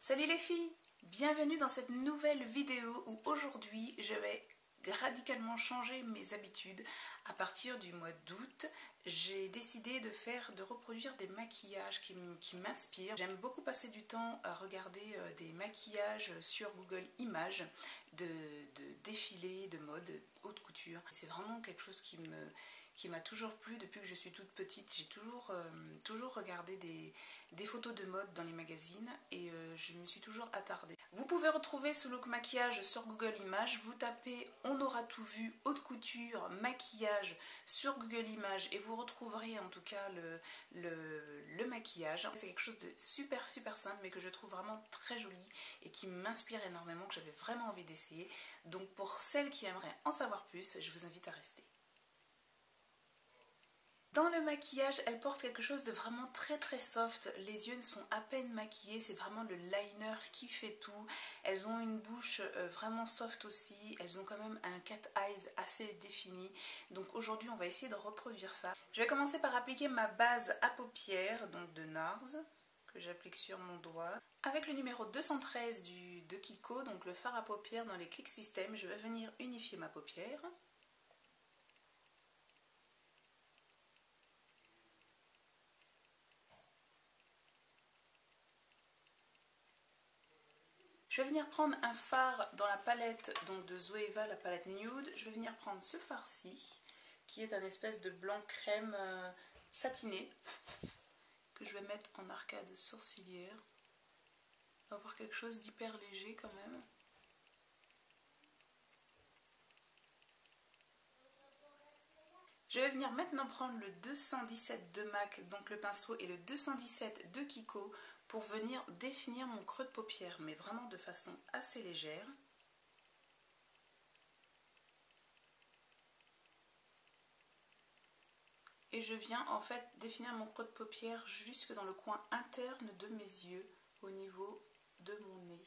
Salut les filles, bienvenue dans cette nouvelle vidéo où aujourd'hui je vais radicalement changer mes habitudes. À partir du mois d'août, j'ai décidé de reproduire des maquillages qui m'inspirent. J'aime beaucoup passer du temps à regarder des maquillages sur Google Images, de défilés, de mode, haute couture. C'est vraiment quelque chose qui m'a toujours plu depuis que je suis toute petite. J'ai toujours regardé des photos de mode dans les magazines et je me suis toujours attardée. Vous pouvez retrouver ce look maquillage sur Google Images. Vous tapez "on aura tout vu" haute couture maquillage sur Google Images et vous retrouverez en tout cas le maquillage. C'est quelque chose de super simple mais que je trouve vraiment très joli et qui m'inspire énormément, que j'avais vraiment envie d'essayer. Donc pour celles qui aimeraient en savoir plus, je vous invite à rester. Dans le maquillage, elle porte quelque chose de vraiment très soft. Les yeux ne sont à peine maquillés, c'est vraiment le liner qui fait tout. Elles ont une bouche vraiment soft aussi. Elles ont quand même un cat eyes assez défini. Donc aujourd'hui, on va essayer de reproduire ça. Je vais commencer par appliquer ma base à paupières, donc de NARS, que j'applique sur mon doigt. Avec le numéro 213 de Kiko, donc le fard à paupières dans les Click System, je vais venir unifier ma paupière. Je vais venir prendre un fard dans la palette donc de Zoeva, la palette Nude. Je vais venir prendre ce fard-ci, qui est un espèce de blanc crème satiné, que je vais mettre en arcade sourcilière. On va avoir quelque chose d'hyper léger quand même. Je vais venir maintenant prendre le 217 de MAC, donc le pinceau, et le 217 de Kiko pour venir définir mon creux de paupière, mais vraiment de façon assez légère. Et je viens en fait définir mon creux de paupière jusque dans le coin interne de mes yeux, au niveau de mon nez.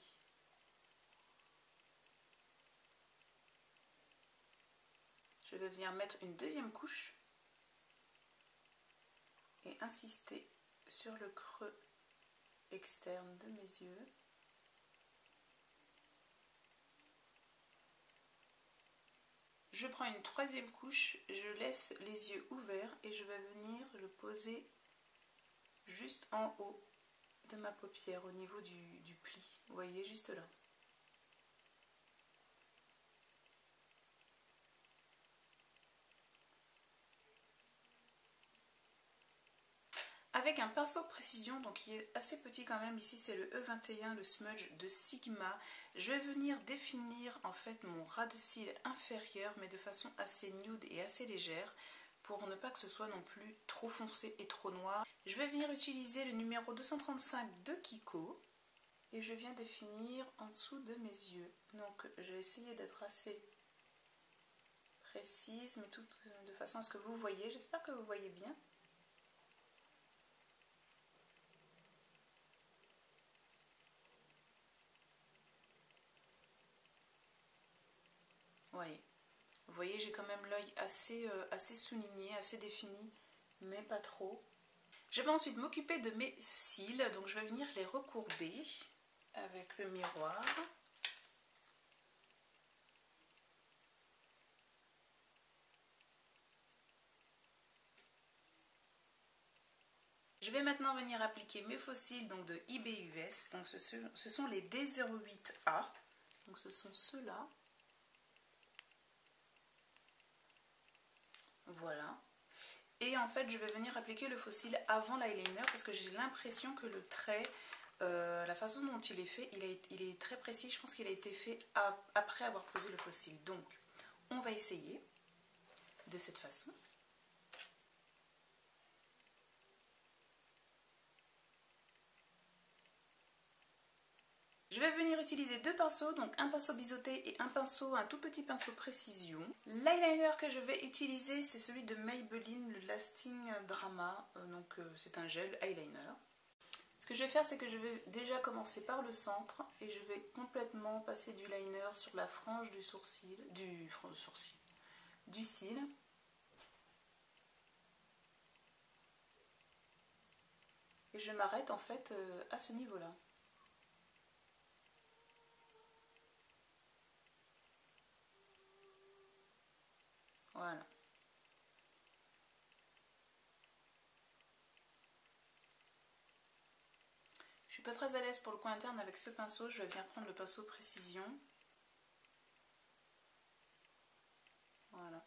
Je vais venir mettre une deuxième couche et insister sur le creux externe de mes yeux. Je prends une troisième couche, je laisse les yeux ouverts et je vais venir le poser juste en haut de ma paupière, au niveau du pli. Vous voyez, juste là. Avec un pinceau précision, donc qui est assez petit quand même, ici c'est le E21, le smudge de Sigma, je vais venir définir en fait mon ras de cils inférieur, mais de façon assez nude et assez légère, pour ne pas que ce soit non plus trop foncé et trop noir. Je vais venir utiliser le numéro 235 de Kiko, et je viens définir en dessous de mes yeux. Donc je vais essayer d'être assez précise, mais tout de façon à ce que vous voyez, j'espère que vous voyez bien. Oui, vous voyez, j'ai quand même l'œil assez souligné, assez défini, mais pas trop. Je vais ensuite m'occuper de mes cils, donc je vais venir les recourber avec le miroir. Je vais maintenant venir appliquer mes faux cils donc de IBUS, donc ce sont les D08A, donc ce sont ceux-là. Voilà. Et en fait, je vais venir appliquer le faux cil avant l'eyeliner parce que j'ai l'impression que le trait, la façon dont il est fait, il est très précis. Je pense qu'il a été fait après avoir posé le faux cil. Donc, on va essayer de cette façon. Je vais venir utiliser deux pinceaux, donc un pinceau biseauté et un tout petit pinceau précision. L'eyeliner que je vais utiliser, c'est celui de Maybelline, le Lasting Drama, donc c'est un gel eyeliner. Ce que je vais faire, c'est que je vais déjà commencer par le centre et je vais complètement passer du liner sur la frange du sourcil, du cil. Et je m'arrête en fait à ce niveau-là. suis pas très à l'aise pour le coin interne avec ce pinceau, je vais venir prendre le pinceau précision. Voilà.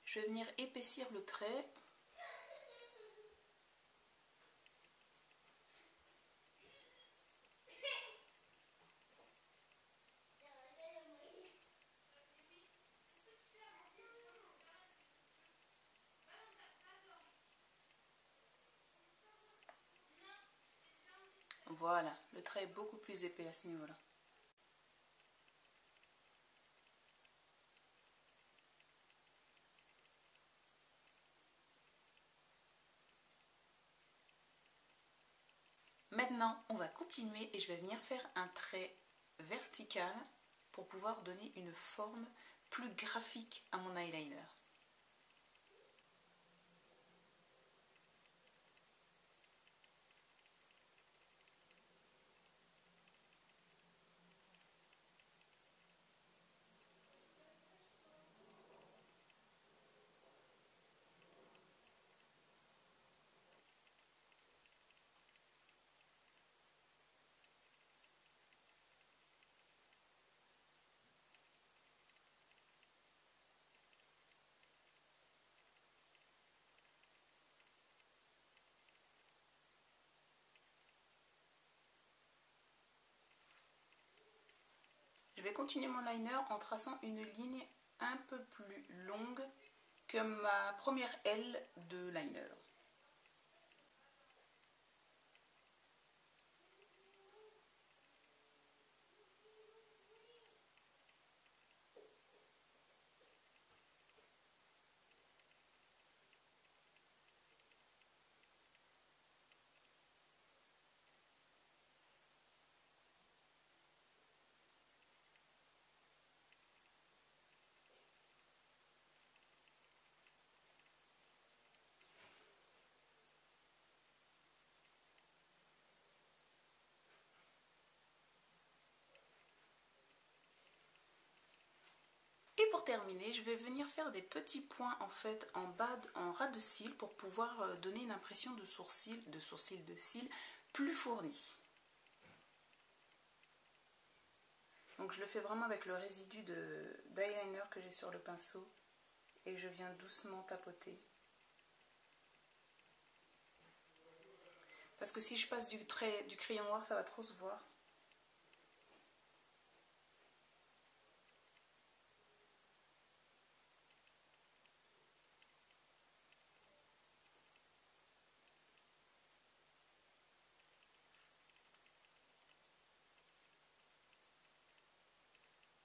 Je vais venir épaissir le trait. Voilà, le trait est beaucoup plus épais à ce niveau-là. Maintenant, on va continuer et je vais venir faire un trait vertical pour pouvoir donner une forme plus graphique à mon eyeliner. Je vais continuer mon liner en traçant une ligne un peu plus longue que ma première aile de liner. Et pour terminer, je vais venir faire des petits points en fait en bas, en ras de cils pour pouvoir donner une impression de cils plus fourni. Donc je le fais vraiment avec le résidu d'eyeliner que j'ai sur le pinceau et je viens doucement tapoter. Parce que si je passe du crayon noir, ça va trop se voir.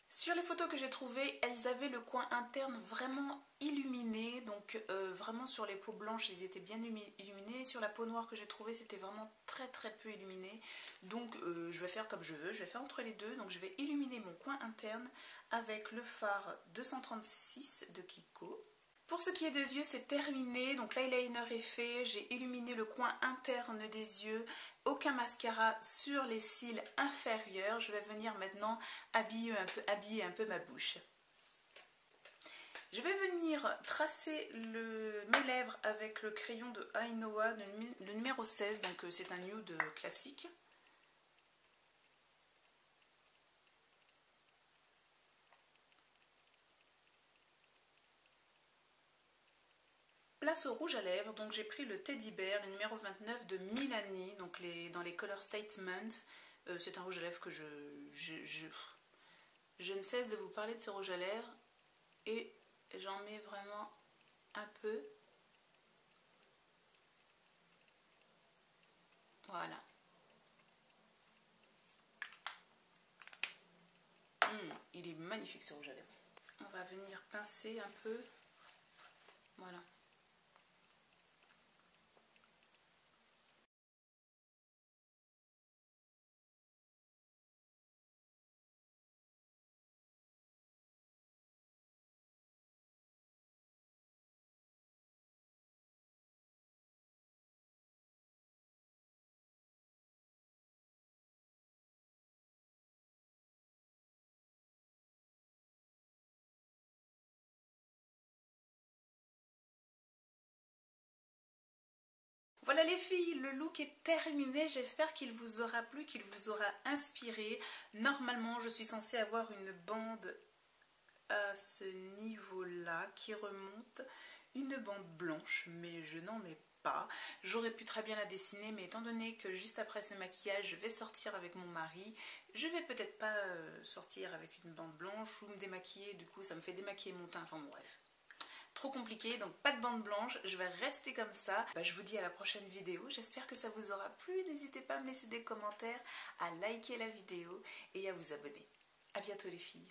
Sur les photos que j'ai trouvées, elles avaient le coin interne vraiment illuminé, donc vraiment sur les peaux blanches, ils étaient bien illuminés. Sur la peau noire que j'ai trouvée, c'était vraiment très peu illuminé. Donc je vais faire comme je veux, je vais faire entre les deux. Donc je vais illuminer mon coin interne avec le fard 236 de Kiko. Pour ce qui est des yeux, c'est terminé, donc l'eyeliner est fait, j'ai illuminé le coin interne des yeux, aucun mascara sur les cils inférieurs. Je vais venir maintenant habiller un peu ma bouche. Je vais venir tracer mes lèvres avec le crayon de Ainoa, le numéro 16, donc c'est un nude classique. Place au rouge à lèvres, donc j'ai pris le Teddy Bear, le numéro 29 de Milani, donc dans les Color Statement. C'est un rouge à lèvres que je ne cesse de vous parler de ce rouge à lèvres et j'en mets vraiment un peu. Voilà. Il est magnifique ce rouge à lèvres. On va venir pincer un peu. Voilà. Voilà les filles, le look est terminé. J'espère qu'il vous aura plu, qu'il vous aura inspiré. Normalement, je suis censée avoir une bande à ce niveau-là qui remonte, une bande blanche, mais je n'en ai pas. J'aurais pu très bien la dessiner, mais étant donné que juste après ce maquillage, je vais sortir avec mon mari, je vais peut-être pas sortir avec une bande blanche ou me démaquiller. Du coup, ça me fait démaquiller mon teint. Enfin bon, bref. Trop compliqué, donc pas de bande blanche, je vais rester comme ça. Je vous dis à la prochaine vidéo, j'espère que ça vous aura plu. N'hésitez pas à me laisser des commentaires, à liker la vidéo et à vous abonner. A bientôt les filles.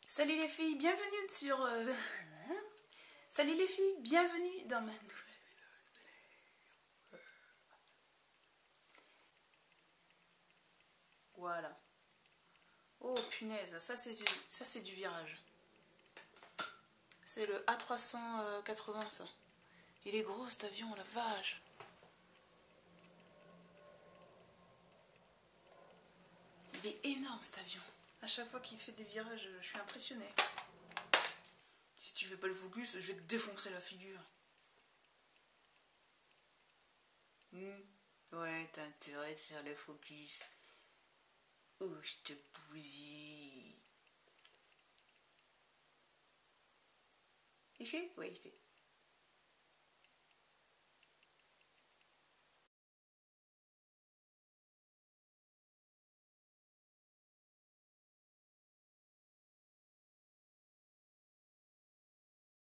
Salut les filles, bienvenue sur... Salut les filles, bienvenue dans ma nouvelle... Voilà. Oh punaise, ça c'est du virage. C'est le A380 ça. Il est gros cet avion, la vache. Il est énorme cet avion. À chaque fois qu'il fait des virages, je suis impressionnée. Si tu fais pas le focus, je vais te défoncer la figure. Ouais, t'as intérêt de faire le focus. Oh, je te bousille. Il fait? Ouais, il fait.